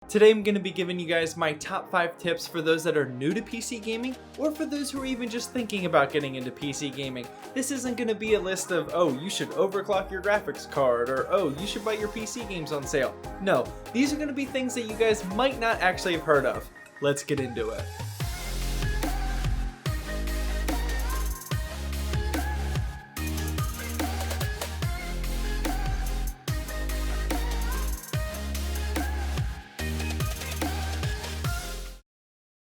Today I'm going to be giving you guys my top 5 tips for those that are new to PC gaming or for those who are even just thinking about getting into PC gaming. This isn't going to be a list of, oh, you should overclock your graphics card or, oh, you should buy your PC games on sale. No, these are going to be things that you guys might not actually have heard of. Let's get into it.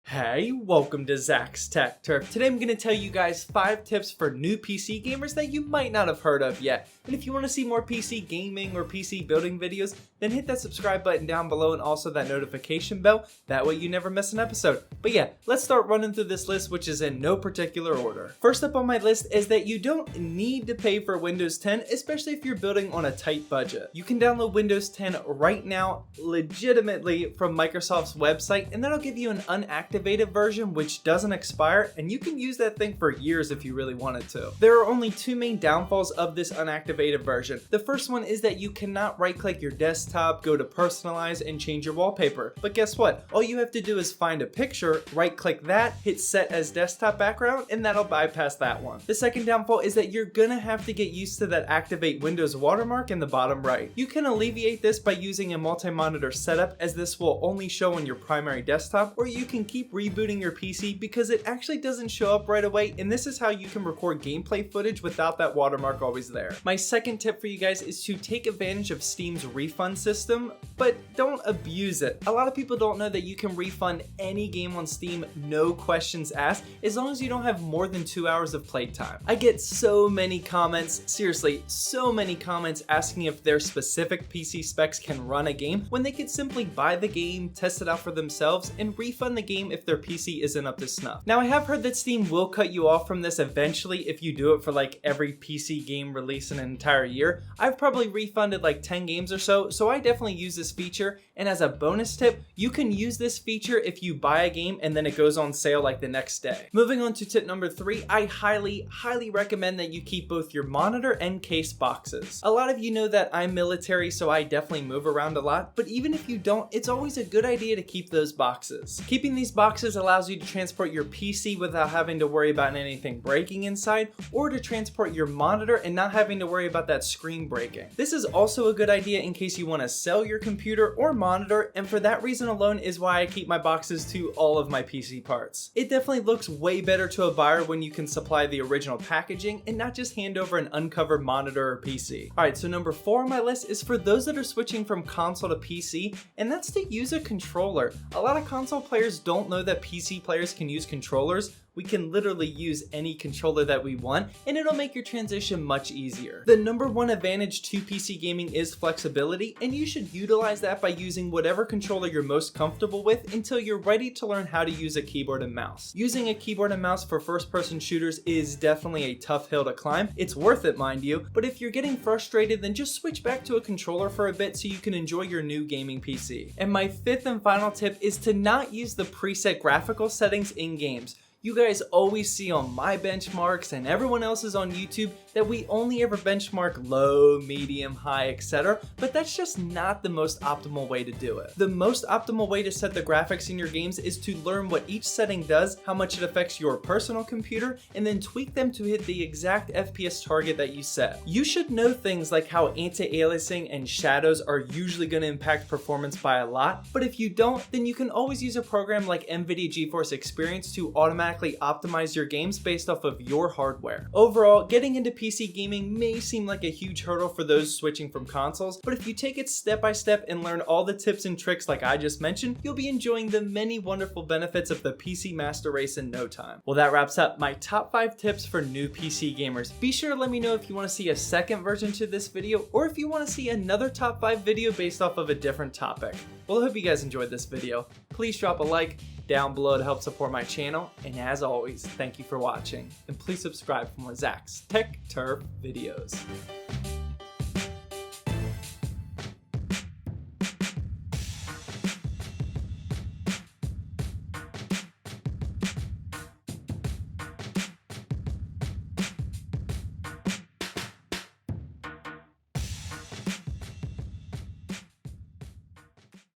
Hey, welcome to Zach's Tech Turf. Today I'm going to tell you guys 5 tips for new PC gamers that you might not have heard of yet. And if you want to see more PC gaming or PC building videos, then hit that subscribe button down below and also that notification bell. That way you never miss an episode. But yeah, let's start running through this list, which is in no particular order. First up on my list is that you don't need to pay for Windows 10, especially if you're building on a tight budget. You can download Windows 10 right now legitimately from Microsoft's website, and that'll give you an unactivated version which doesn't expire, and you can use that thing for years if you really wanted to. There are only 2 main downfalls of this unactivated version. The first one is that you cannot right click your desktop, go to personalize, and change your wallpaper. But guess what? All you have to do is find a picture, right click that, hit set as desktop background, and that'll bypass that one. The second downfall is that you're gonna have to get used to that activate Windows watermark in the bottom right. You can alleviate this by using a multi-monitor setup, as this will only show on your primary desktop, or you can keep rebooting your PC because it actually doesn't show up right away, and this is how you can record gameplay footage without that watermark always there. My second tip for you guys is to take advantage of Steam's refund system, but don't abuse it. A lot of people don't know that you can refund any game on Steam, no questions asked, as long as you don't have more than 2 hours of playtime. I get so many comments, seriously, so many comments asking if their specific PC specs can run a game when they could simply buy the game, test it out for themselves, and refund the game if their PC isn't up to snuff. Now, I have heard that Steam will cut you off from this eventually if you do it for like every PC game release in an entire year. I've probably refunded like 10 games or so I definitely use this feature. And as a bonus tip, you can use this feature if you buy a game and then it goes on sale like the next day. Moving on to tip number 3, I highly recommend that you keep both your monitor and case boxes. A lot of you know that I'm military, so I definitely move around a lot, but even if you don't, it's always a good idea to keep those boxes. Keeping these boxes allows you to transport your PC without having to worry about anything breaking inside, or to transport your monitor and not having to worry about that screen breaking. This is also a good idea in case you want to sell your computer or monitor, and for that reason alone is why I keep my boxes to all of my PC parts. It definitely looks way better to a buyer when you can supply the original packaging and not just hand over an uncovered monitor or PC. Alright, so number 4 on my list is for those that are switching from console to PC, and that's to use a controller. A lot of console players don't know that PC players can use controllers. We can literally use any controller that we want, and it'll make your transition much easier. The number 1 advantage to PC gaming is flexibility, and you should utilize that by using whatever controller you're most comfortable with until you're ready to learn how to use a keyboard and mouse. Using a keyboard and mouse for first-person shooters is definitely a tough hill to climb. It's worth it, mind you, but if you're getting frustrated, then just switch back to a controller for a bit so you can enjoy your new gaming PC. And my 5th and final tip is to not use the preset graphical settings in games. You guys always see on my benchmarks and everyone else's on YouTube that we only ever benchmark low, medium, high, etc. But that's just not the most optimal way to do it. The most optimal way to set the graphics in your games is to learn what each setting does, how much it affects your personal computer, and then tweak them to hit the exact FPS target that you set. You should know things like how anti-aliasing and shadows are usually going to impact performance by a lot, but if you don't, then you can always use a program like NVIDIA GeForce Experience to automatically optimize your games based off of your hardware. Overall, getting into PC gaming may seem like a huge hurdle for those switching from consoles, but if you take it step by step and learn all the tips and tricks like I just mentioned, you'll be enjoying the many wonderful benefits of the PC Master Race in no time. Well, that wraps up my top 5 tips for new PC gamers. Be sure to let me know if you want to see a second version to this video, or if you want to see another top 5 video based off of a different topic. Well, I hope you guys enjoyed this video. Please drop a like down below to help support my channel, and as always, thank you for watching, and please subscribe for more Zach's Tech Turf videos.